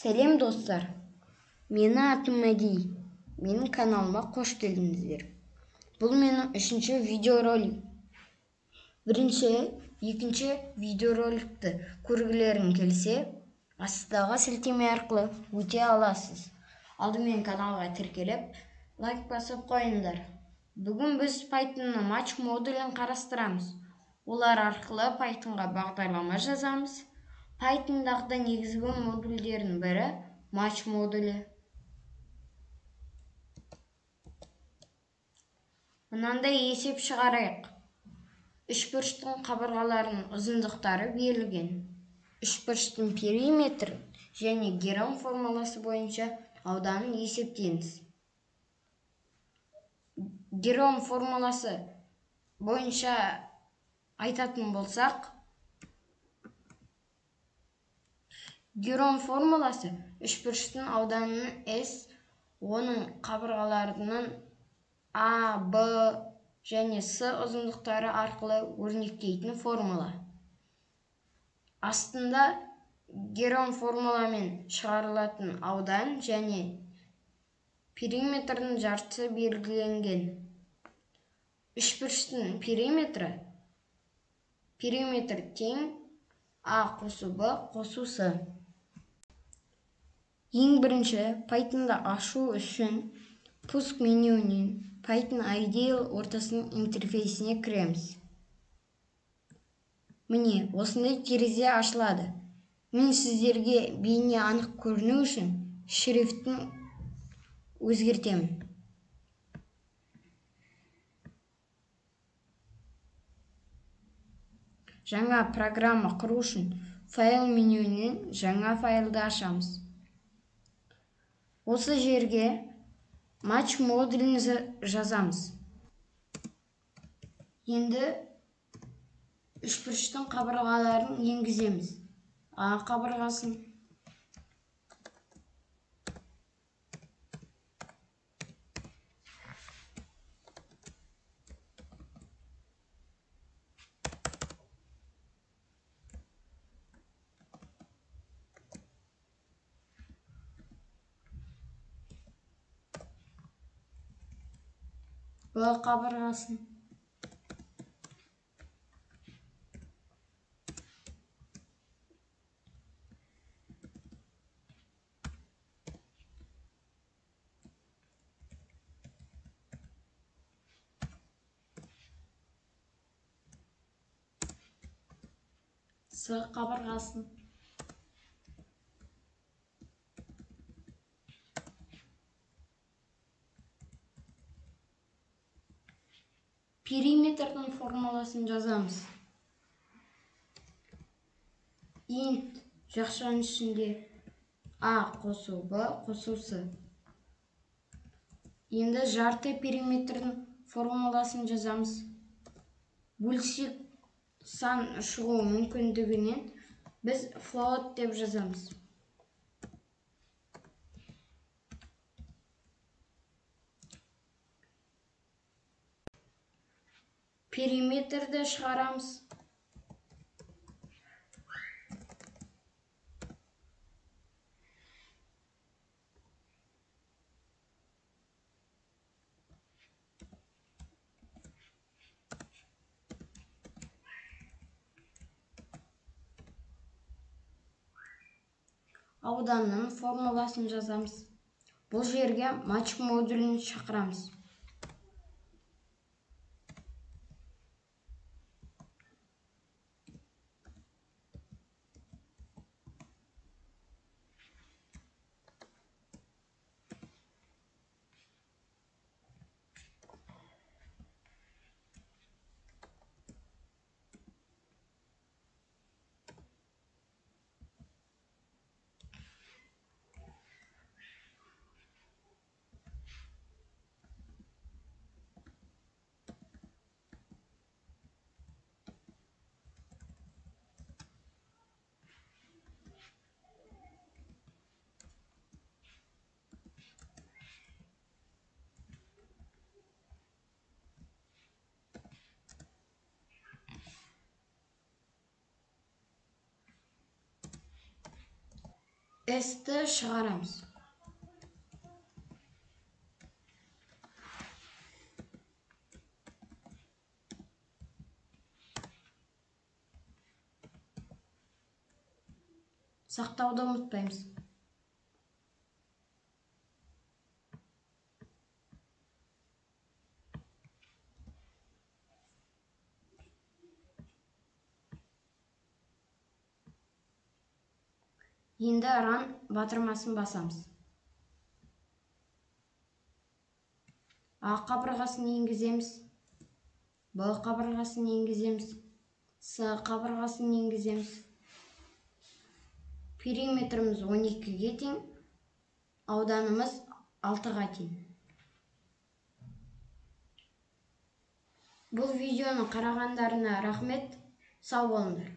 Сәлем достар, мені атым Мәди, менің каналыма қош келдіңіздер. Бұл менің үшінші видеоролик. Бірінші, екінші видеороликті көргілерің келсе, астыдағы сілтеме арқылы өте аласыз. Алдымен каналға тіркеліп, лайк басып қойыңдар. Бүгін біз Python'ның матч модулін қарастырамыз. Олар арқылы Python'ға бағдарлама жазамыз. Python'дағы негізгі модульдердің бірі матч модулі. Мынандай есеп шығарайық. Үшбұрыштың қабырғаларының ұзындықтары берілген. Үшбұрыштың периметр және Гером формуласы бойынша ауданын есептеңіз. Гером формуласы бойынша айтатын болсақ, Гером формуласы үшбұрыштың ауданының S, оның қабырғаларының A, B және S ұзындықтары арқылы өрнектейтін формула. Астында Гером формуламен шығарылатын аудан және периметрдің жартысы белгіленген. Үшбұрыштың периметр тең A қосу B қосу S. Ең бірінші, Python'да ашу үшін пуск менюінен Python Ideal ортасының интерфейсіне кіреміз. Міне, осындай терезе ашылады. Мен сіздерге бейне анық көріну үшін шрифтін өзгертемін. Жаңа программа құру үшін файл менюінен жаңа файлды ашамыз. Осы жерге матч модулін жазамыз. Енді үшбұрыштың қабырғаларын енгіземіз. А қабырғасын, B қабырғасын, S қабырғасын, периметрдің формуласын жазамыз. Int жақшаның ішінде A қосу B қосу S. Енді жарты периметрдің формуласын жазамыз. Бөлшек сан шығу мүмкіндігінен біз float деп жазамыз. Периметрді шығарамыз. Ауданның формуласын жазамыз. Бұл жерге матч модулін шақырамыз. S-ті шығарамыз. Сақтауды ұмытпаймыз. Енді ран батырмасын басамыз. А қабырғасын енгіземіз. Б қабырғасын енгіземіз. С қабырғасын енгіземіз. Периметріміз 12-ге тең, ауданымыз 6-ға тең. Бұл видеоны қарағандарына рахмет, сау болыңдар.